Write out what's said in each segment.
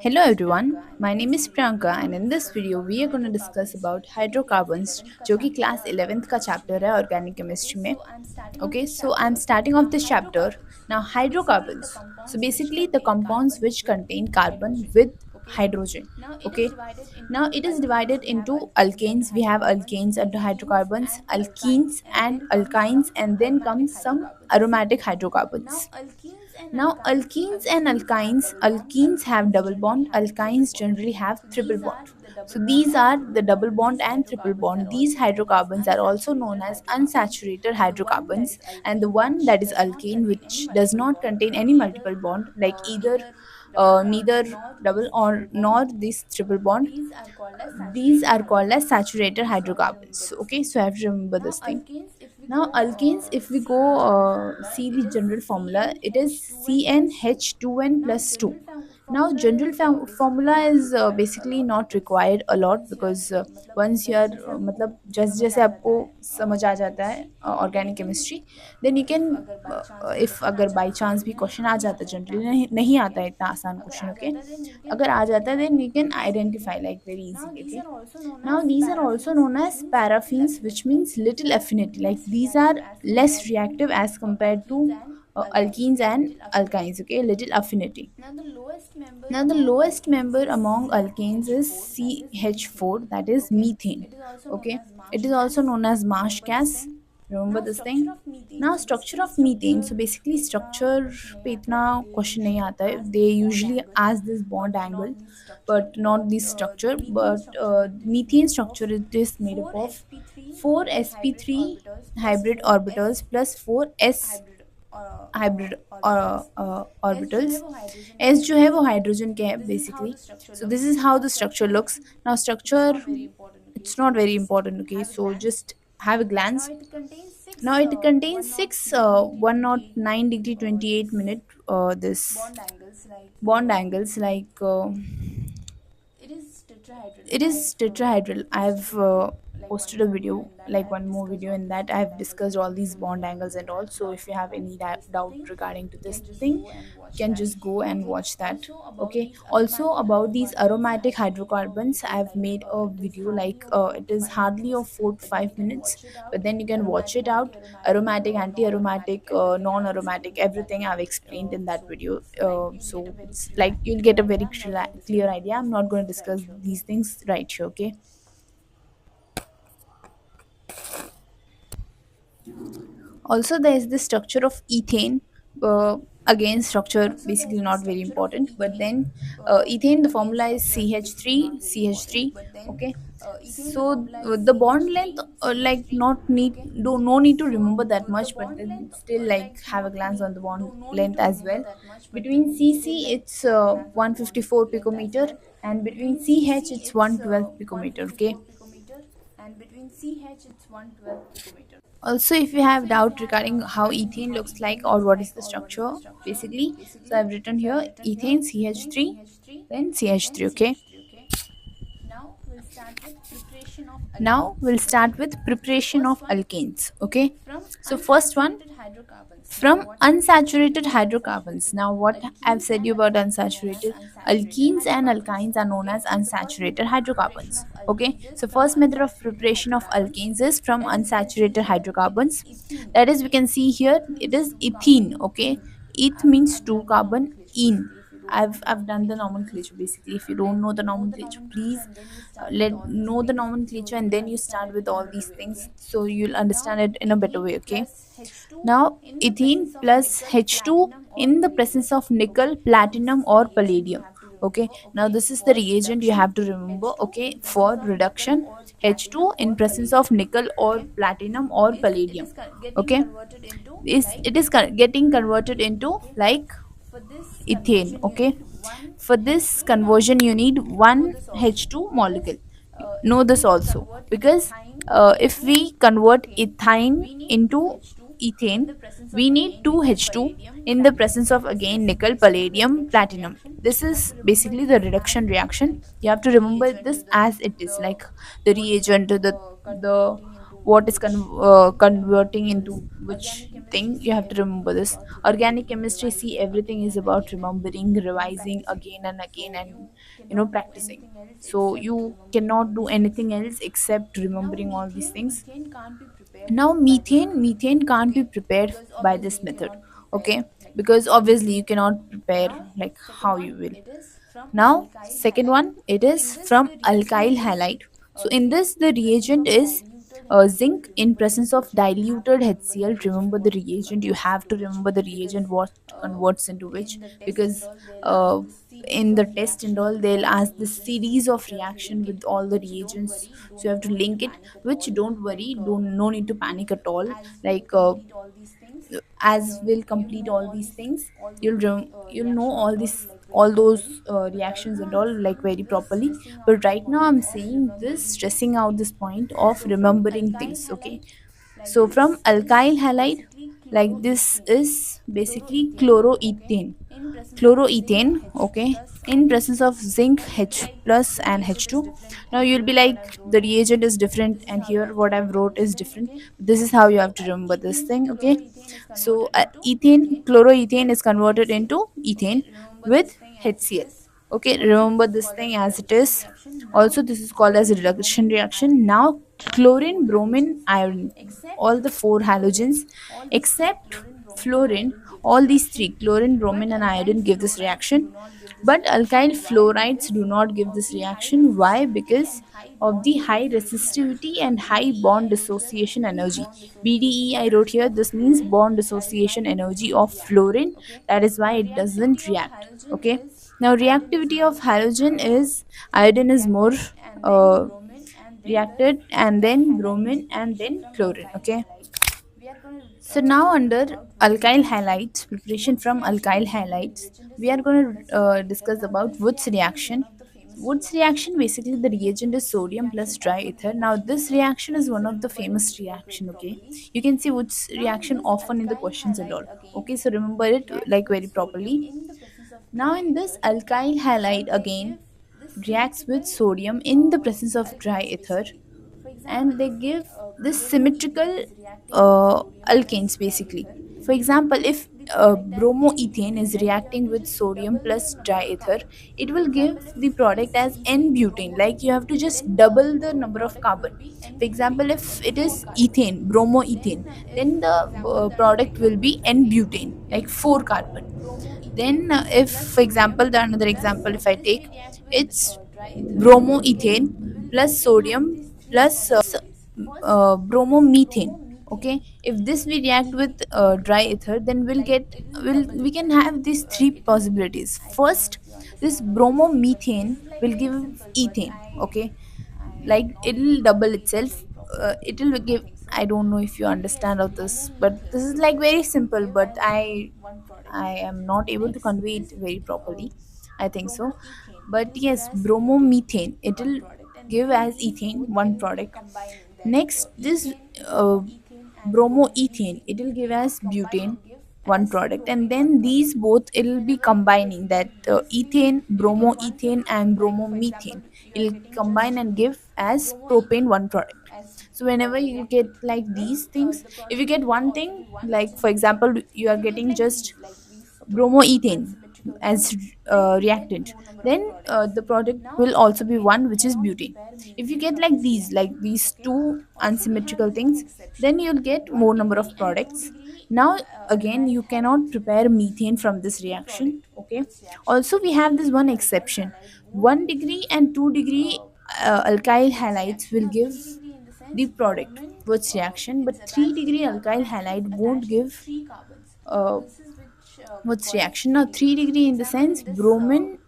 Hello everyone, my name is Priyanka and in this video we are going to discuss about hydrocarbons जो कि class 11th का chapter है organic chemistry में. Okay, so I'm starting off this chapter. Now hydrocarbons. So basically the compounds which contain carbon with hydrogen. Okay, now it is divided into alkanes. We have alkanes under hydrocarbons, alkenes and alkynes, and then comes some aromatic hydrocarbons. Now, alkenes and alkenes have double bond, alkynes generally have triple bond. So, these are the double bond and triple bond. These hydrocarbons are also known as unsaturated hydrocarbons, and the one that is alkane, which does not contain any multiple bond, like either neither double or nor this triple bond, these are called as saturated hydrocarbons. Okay, so I have to remember this thing. Now, alkanes, if we go see the general formula, it is CnH2n plus 2. Now, general formula is basically not required a lot because once you are मतलब जैसे जैसे आपको समझ आ जाता है organic chemistry, then you can if अगर by chance भी क्वेश्चन आ जाता है, जनरली नहीं आता है इतना आसान क्वेश्चन. ओके, अगर आ जाता है then you can identify like very easily. Okay, now these are also known as paraffins, which means little affinity. Like these are less reactive as compared to alkenes and alkynes. Okay, little affinity. Now the lowest member among alkanes is CH4, that is methane. Okay, it is also known as marsh gas. Remember this thing. Now structure of methane. So basically structure पे इतना question नहीं आता है. They usually ask this bond angle, but not this structure. But methane structure, it is made up of 4sp3 hybrid orbitals plus 4s hybrid orbitals. S जो है वो hydrogen के है basically. So this is how the structure looks. Now structure, it's not very important. Okay, so just have a glance. Now it contains six 109 degree 28 minute this bond angles like it is tetrahedral. I've posted a video, like one more video, in that I've discussed all these bond angles and all. So if you have any doubt regarding to this thing, you can just go and watch that. Okay, also about these aromatic hydrocarbons, I've made a video like it is hardly of 4 to 5 minutes, but then you can watch it out. Aromatic, anti-aromatic, non-aromatic, everything I've explained in that video. So it's like you'll get a very clear idea. I'm not going to discuss these things right here. Okay, also there is the structure of ethane. Again, structure basically not very important, but then ethane, the formula is CH3. Okay, so the bond length, like not need, do no need to remember that much, but then still like have a glance on the bond length as well. Between CC it's 154 picometer, and between CH it's 112 picometer. Okay, also if you have doubt regarding how ethane looks like or what is the structure basically, so I've written here ethane CH3, then CH3. Okay, now we'll start with preparation of alkanes. Okay, so first one, from unsaturated hydrocarbons. Now what I've said you about unsaturated, alkenes and alkynes are known as unsaturated hydrocarbons. Okay, so first method of preparation of alkanes is from unsaturated hydrocarbons. That is, we can see here it is ethene. Okay, eth means two carbon, ene, I've done the nomenclature basically. If you don't know the nomenclature, please let know the nomenclature and then you start with all these things, so you'll understand it in a better way. Okay, now ethene plus H2 in the presence of nickel, platinum or palladium. Okay, now this is the reagent you have to remember. Okay, for reduction, H2 in presence of nickel or platinum or palladium. Okay, it is getting converted into like ethane. Okay, for this conversion you need one H2 molecule. Know this also, because if we convert ethane into ethane, we need 2H2 in the presence of again nickel, palladium, platinum. This is basically the reduction reaction. You have to remember this as it is, like the reagent, the what is converting into which thing. You have to remember this. Organic chemistry, see, everything is about remembering, revising again and again, and practicing. So you cannot do anything else except remembering all these things. Now methane can't be prepared by this method, okay, because obviously you cannot prepare like how you will. Now, second one, it is from alkyl halide. So in this, the reagent is zinc in presence of diluted HCl. Remember the reagent. You have to remember the reagent what converts into which, because uh, in the test and all they'll ask the series of reaction with all the reagents. So you have to link it. Which, don't worry, don't no need to panic at all. Like as we'll complete all these things, you'll know all these, all those reactions and all like very properly. But right now I'm saying this, stressing out this point of remembering things, okay. So from alkyl halide, like this is basically chloroethane, okay, in presence of zinc H plus and H2. Now you'll be like the reagent is different and here what I've wrote is different. This is how you have to remember this thing, okay. So chloroethane is converted into ethane with HCl. Okay, remember this thing as it is. Also, this is called as a reduction reaction. Now, chlorine, bromine, iodine, all the four halogens except fluorine, all these three, chlorine, bromine, and iodine, give this reaction. But alkyl fluorides do not give this reaction. Why? Because of the high resistivity and high bond dissociation energy. BDE I wrote here, this means bond dissociation energy of fluorine. That is why it doesn't react. Okay. Now reactivity of halogen is iodine is more uh, reacted, and then bromine, and then chlorine. Okay. So now under alkyl halides, preparation from alkyl halides, we are going to discuss about Wood's reaction. Wood's reaction, basically the reagent is sodium plus dry ether. Now this reaction is one of the famous reaction, okay. You can see Wood's reaction often in the questions and all. Okay, so remember it like very properly. Now in this, alkyl halide again reacts with sodium in the presence of dry ether, and they give this symmetrical alkanes basically. For example, if bromoethane is reacting with sodium plus dry ether, it will give the product as n-butane. Like you have to just double the number of carbon. For example, if it is ethane, bromoethane, then the product will be n-butane, like 4 carbon. Then, if for example, the another example, if I take, it's bromoethane plus sodium plus bromomethane. Okay, if this we react with dry ether, then we can have these three possibilities. First, this bromomethane will give ethane. Okay, like it will double itself. It will give, I don't know if you understand of this, but this is like very simple, but I am not able to convey it very properly, I think so. But yes, bromomethane, it will give as ethane one product. Next, this uh, bromoethane, it will give as butane one product, and then these both it will be combining that ethane, bromoethane, and bromomethane. It will combine and give as propane one product. So whenever you get like these things, if you get one thing, like for example you are getting just bromoethane as reactant, then the product will also be one which is butane. If you get like these two unsymmetrical things, then you'll get more number of products. Now again, you cannot prepare methane from this reaction, okay. Also we have this one exception: 1 degree and 2 degree alkyl halides will give the product Wurtz reaction, but 3-degree alkyl halide won't give uh, What's reaction. Now 3-degree in the sense bromine,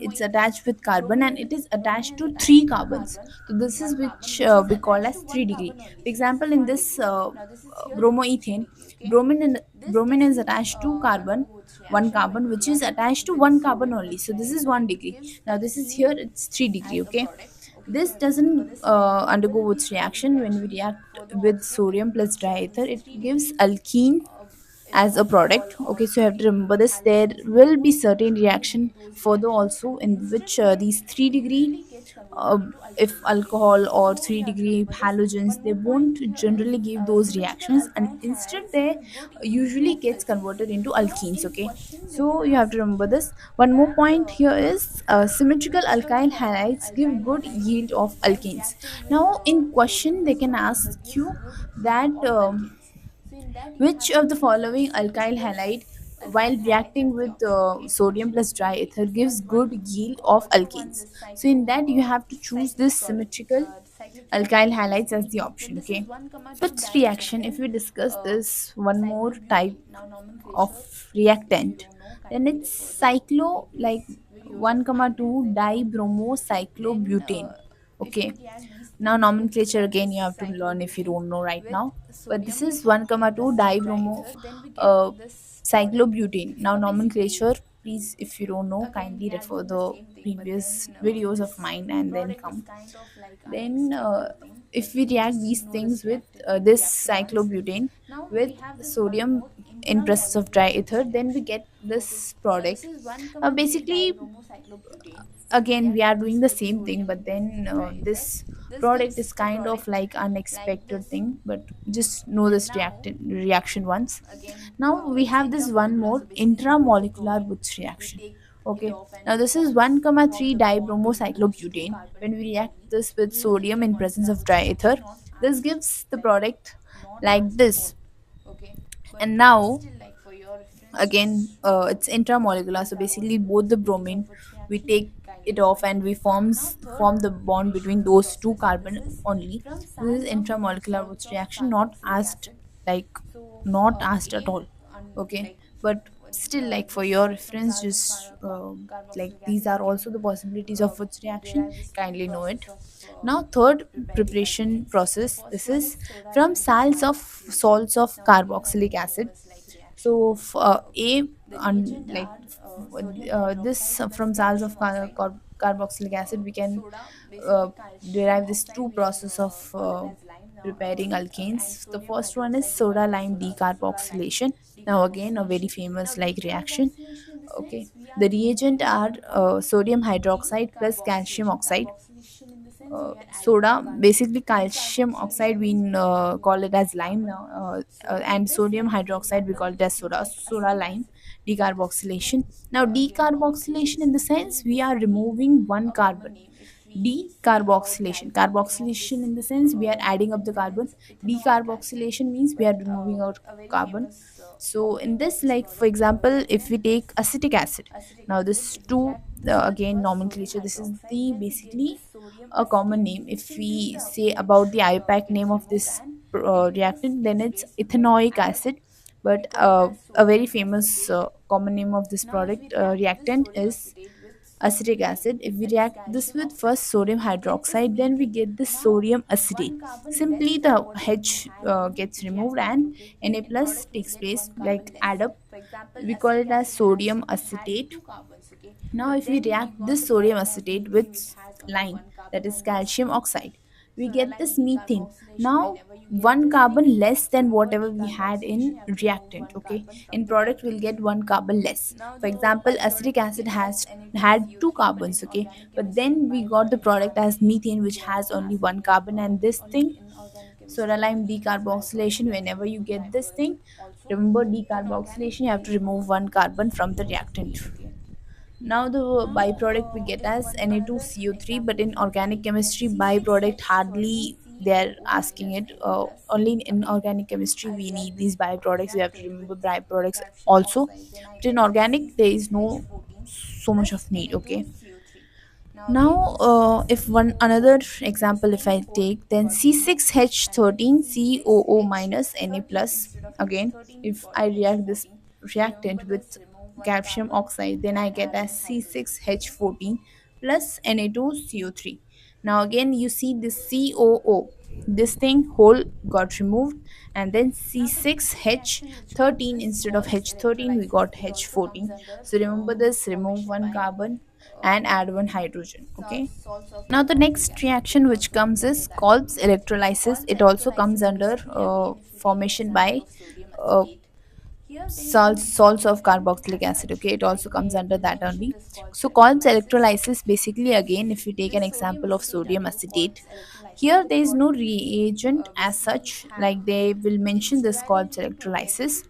it's attached with carbon and it is attached to 3 carbons. So this is which we call as 3-degree. For example, in this bromoethane, bromine is attached to carbon, one carbon, which is attached to one carbon only. So this is 1 degree. Now this is here, it's 3-degree, okay. This doesn't undergo Wurtz reaction. When we react with sodium plus dry ether, it gives alkene, as a product. Okay, so you have to remember this. There will be certain reaction further also in which these 3 degree uh, if alcohol or 3 degree halogens, they won't generally give those reactions, and instead they usually gets converted into alkenes. Okay, so you have to remember this. One more point here is symmetrical alkyl halides give good yield of alkenes. Now in question they can ask you that which of the following alkyl halide, while reacting with sodium plus dry ether, gives good yield of alkenes? So in that you have to choose this symmetrical alkyl halides as the option. Okay. Fifth reaction, if we discuss this one more type of reactant, then it's cyclo like 1 comma 2 dibromocyclobutane. Okay, now nomenclature again you have to learn if you don't know right now, but this is 1 comma 2 dibromo uh, cyclobutane. Now nomenclature, please, if you don't know, kindly refer the previous videos of mine and then come. Then if we react these things with this cyclobutane with sodium in presence of dry ether, then we get this product. Basically, again we are doing the same thing, but then this product is kind of like unexpected thing, but just know this reaction once. Now we have this one more intramolecular Wurtz reaction. Okay, now this is 1 comma 3 dibromocyclobutane. When we react this with sodium in presence of dry ether, this gives the product like this. And now again it's intramolecular, so basically both the bromine, we take it off and we form the bond between those two carbon only. This is intramolecular Wurtz reaction, not asked, like not asked at all. Okay, but still, like for your reference, just like these are also the possibilities of Wurtz reaction, kindly know it. Now third preparation process, this is from salts of carboxylic acid. So a like this from salts of carboxylic acid we can uh, derive this two process of preparing alkanes. The first one is soda lime decarboxylation. Now again a very famous like reaction. Okay, the reagent are sodium hydroxide plus calcium oxide. Soda, basically calcium oxide, we call it as lime now, and sodium hydroxide we call it as soda lime decarboxylation. Now decarboxylation in the sense we are removing one carbon. Carboxylation in the sense we are adding up the carbon. Decarboxylation means we are removing our carbon. So in this, like for example, if we take acetic acid, now this two again nomenclature, this is the basically a common name. If we say about the IUPAC name of this reactant, then it's ethanoic acid. But a very famous common name of this product reactant is acetic acid. If we react this with first sodium hydroxide, then we get this sodium acetate. Simply the H gets removed and Na plus takes place, like add up. We call it as sodium acetate. Now, if we react this sodium acetate with lime, that is calcium oxide, we get this methane. Now, one carbon less than whatever we had in reactant. Okay, in product we'll get one carbon less. For example, acetic acid has had two carbons. Okay, but then we got the product as methane, which has only one carbon, and this thing soda lime decarboxylation. Whenever you get this thing, remember decarboxylation, you have to remove one carbon from the reactant. Now the byproduct we get as Na2CO3, but in organic chemistry byproduct hardly they're asking it. Only in organic chemistry we need these byproducts. We have to remember byproducts also, but in organic there is no so much of need. Okay, now if one another example if I take, then C6H13COO minus Na plus. Again, if I react this reactant with calcium oxide, then I get as C6H14 plus Na2CO3. Now again you see this COO, this thing whole got removed, and then C6H13 instead of H13 we got H14. So remember this, remove one carbon and add one hydrogen. Okay, now the next reaction which comes is Kolb's electrolysis. It also comes under formation by uh, salts of carboxylic acid. Okay, it also comes under that only. So Kolb's electrolysis, basically, again, if you take an example of sodium acetate, here there is no reagent as such, like they will mention this Kolb's electrolysis.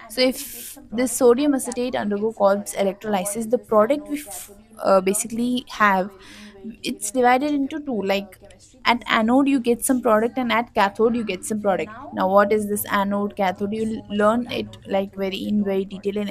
So if this sodium acetate undergo Kolb's electrolysis, the product we basically have, it's divided into two. Like at anode you get some product and at cathode you get some product. Now what is this anode cathode? You'll learn it like very in very detail in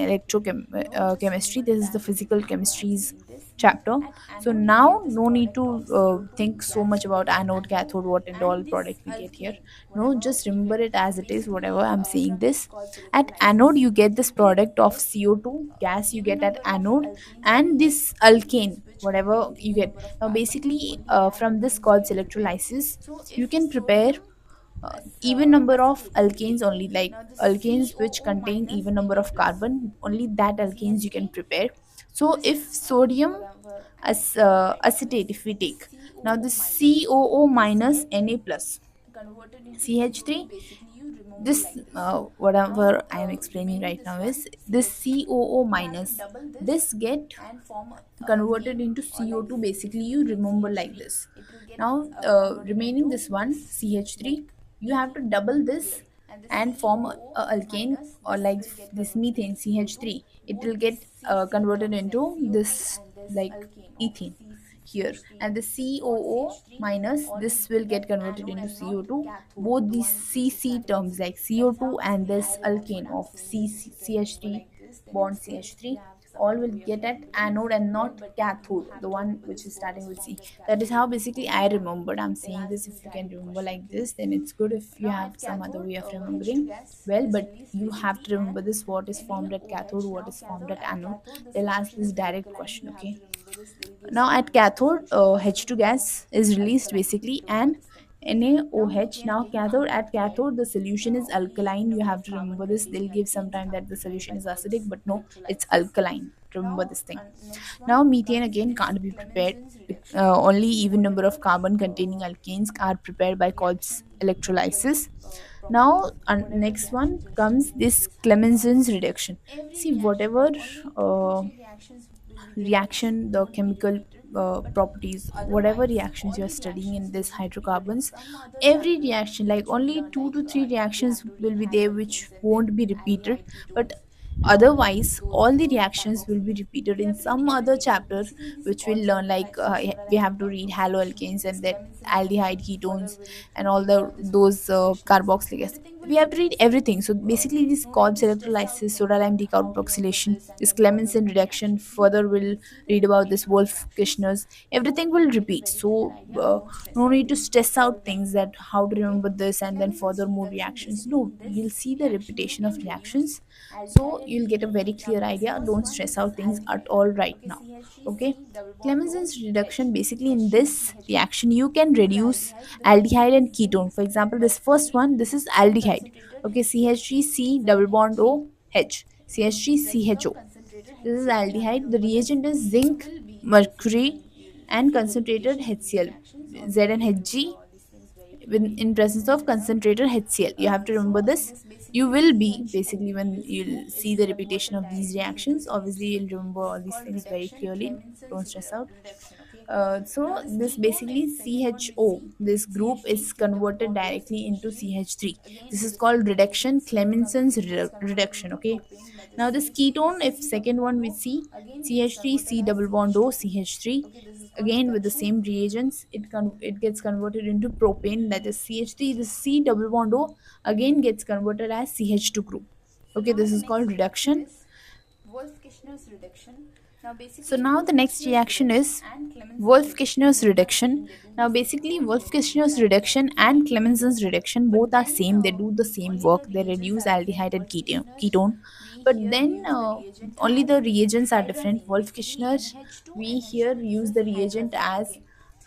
chemistry. This is the physical chemistry's chapter. So now no need to think so much about anode cathode, what and all product we get here. No, just remember it as it is, whatever I'm saying this. At anode you get this product of CO2 gas you get at anode, and this alkane whatever you get. Now basically from this Kolb's electrolysis you can prepare even number of alkanes only, like alkanes which contain even number of carbon, only that alkanes you can prepare. So if sodium as acetate, if we take now the COO minus Na plus CH3, this whatever I am explaining right now is this COO minus, this get converted into CO2, basically you remember like this. Now remaining this one CH3, you have to double this and form a alkane, or like this methane CH3, it will get converted into this like ethene here, and the COO minus this will get converted into CO2. Both these CC terms like CO2 and this alkane of CH3 bond CH3 all will get at anode and not cathode, the one which is starting with C. That is how basically I remembered. I'm saying this. If you can remember like this, then it's good. If you have some other way of remembering, well, but you have to remember this: what is formed at cathode, what is formed at anode. They'll ask this direct question. Okay. Now at cathode, H2 gas is released basically, and NaOH. Now cathode, at cathode the solution is alkaline. You have to remember this. They'll give some time that the solution is acidic, but no, it's alkaline. Remember this thing. Now methane again can't be prepared. Only even number of carbon containing alkanes are prepared by Kolb's electrolysis. Now next one comes this Clemenson's reduction. See, whatever reaction, the chemical properties, whatever reactions you are studying in this hydrocarbons, every reaction, like only 2 to 3 reactions will be there which won't be repeated, but otherwise all the reactions will be repeated in some other chapter which we'll learn, like we have to read haloalkanes and that aldehyde ketones and all those carboxylic acid. We have to read everything. So basically this Kolb's electrolysis, soda lime decarboxylation, this Clemmensen reduction, further we'll read about this Wolf Kirchner's, everything will repeat. So no need to stress out things that how to remember this and then further more reactions. No, you'll see the repetition of reactions, so you'll get a very clear idea. Don't stress out things at all right now. Okay. Clemmensen's reduction, basically in this reaction you can reduce aldehyde and ketone. For example, this first one, this is aldehyde. Okay, CH3C double bond O H, CH3CHO. This is aldehyde. The reagent is zinc, mercury, and concentrated HCl, Z and Hg, in presence of concentrated HCl. You have to remember this. You will be basically, when you'll see the repetition of these reactions, obviously you'll remember all these things very clearly. Don't stress out. So this basically CHO, this group is converted directly into CH3. This is called reduction, Clemmensen's reduction. Okay. Now this ketone, if second one we see CH3 C double bond O CH3, again with the same reagents, it gets converted into propane, that is CH3. The C double bond O again gets converted as CH2 group. Okay, this is called reduction. So now the next reaction is Wolff-Kishner's reduction. Now basically Wolff-Kishner's reduction and Clemmensen's reduction both are same. They do the same work. They reduce aldehyde and ketone. But then only the reagents are different. Wolff-Kishner, we here use the reagent as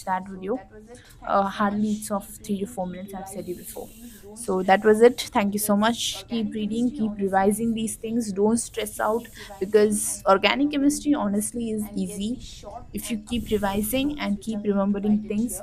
watch that video. Hardly it's of 3 to 4 minutes, I've said you before. So that was it. Thank you so much. Keep reading, keep revising these things. Don't stress out, because organic chemistry honestly is easy if you keep revising and keep remembering things.